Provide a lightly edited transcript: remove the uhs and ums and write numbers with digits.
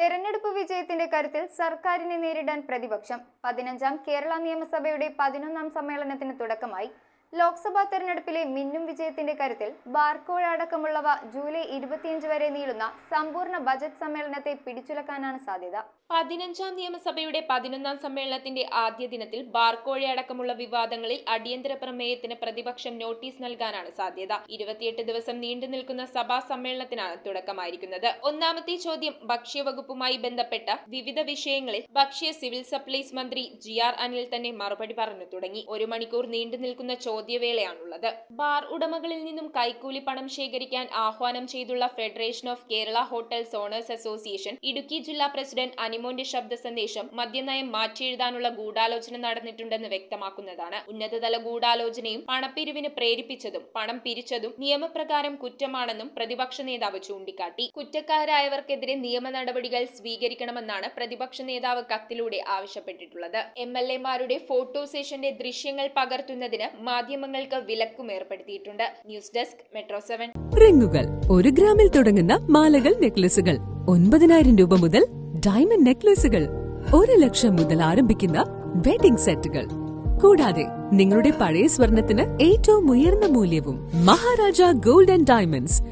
തെരഞ്ഞെടുപ്പ് വിജയത്തിന്റെ കരുത്തിൽ സർക്കാരിനെ നേരിടാൻ പ്രതിപക്ഷം. 15ാം കേരള നിയമസഭയുടെ 11ാം സമ്മേളനത്തിന് തുടക്കമായി. ലോക്സഭാ തെരഞ്ഞെടുപ്പിലെ മിന്നും വിജയത്തിന്റെ കരുത്തിൽ ബാർക്കോഴ അടക്കമുള്ളവ ജൂലൈ 25 വരെ നീളുന്ന സമ്പൂർണ്ണ ബജറ്റ് സമ്മേളനത്തെ പിടിച്ചുലക്കാനാണ് സാധ്യത. 15ാം നിയമസഭയുടെ 11ാം സമ്മേളനത്തിന്റെ ആദ്യ ദിനത്തിൽ ബാർക്കോഴ അടക്കമുള്ള വിവാദങ്ങളിൽ അടിയന്തര പ്രമേയത്തിന് പ്രതിപക്ഷം നോട്ടീസ് നൽകാനാണ് സാധ്യത. 28 ദിവസം നീണ്ടു നിൽക്കുന്ന സഭാ സമ്മേളനത്തിനാണ് തുടക്കമായിരിക്കുന്നത്. ഒന്നാമത്തെ ചോദ്യം ഭക്ഷ്യവകുപ്പുമായി ബന്ധപ്പെട്ട വിവിധ വിഷയങ്ങളിൽ ഭക്ഷ്യ സിവിൽ സപ്ലൈസ് മന്ത്രി GR അനിൽ തന്നെ മറുപടി പറഞ്ഞു തുടങ്ങി. 1 മണിക്കൂർ നീണ്ടു നിൽക്കുന്ന ചോദ്യവേളയാണുള്ളത്. ബാർ ഉടമകളിൽ നിന്നും കൈക്കൂലി പണം ശേഖരിക്കാൻ ആഹ്വാനം ചെയ്തുള്ള federation of Kerala hotels owners association Idukki ജില്ലാ പ്രസിഡന്റ് അനിമോന്റെ ശബ്ദ സന്ദേശം മദ്യനയം മാറ്റിയെഴുതാനുള്ള ഗൂഢാലോചന നടന്നിട്ടുണ്ടെന്ന് വ്യക്തമാക്കുന്നതാണ്. ഉന്നതതല ഗൂഢാലോചനയും പണപ്പിരിവിന് പ്രേരിപ്പിച്ചതും പണം പിരിച്ചതും നിയമപ്രകാരം കുറ്റമാണെന്നും പ്രതിപക്ഷ നേതാവ് ചൂണ്ടിക്കാട്ടി. കുറ്റക്കാരായവർക്കെതിരെ നിയമ നടപടികൾ സ്വീകരിക്കണമെന്നാണ് പ്രതിപക്ഷ നേതാവ് കത്തിലൂടെ ആവശ്യപ്പെട്ടിട്ടുള്ളത്. MLA-മാരുടെ ഫോട്ടോ സെഷന്റെ ദൃശ്യങ്ങൾ പകർത്തുന്നതിന് മാധ്യമങ്ങൾക്ക് വിലക്കും ഏർപ്പെടുത്തിയിട്ടുണ്ട്. News desk metro 7. റിങ്ങുകൾ 1 ഗ്രാമിൽ തുടങ്ങുന്ന മാലകൾ, നെക്ലസുകൾ 9,000 രൂപ മുതൽ ഡയമണ്ട് നെക്ലസുകൾ 1 ലക്ഷം മുതൽ ആരംഭിക്കുന്ന വെഡിംഗ് സെറ്റുകൾ. കൂടാതെ നിങ്ങളുടെ പഴയ സ്വർണത്തിന് ഏറ്റവും ഉയർന്ന മൂല്യവും. Maharaja gold and diamonds,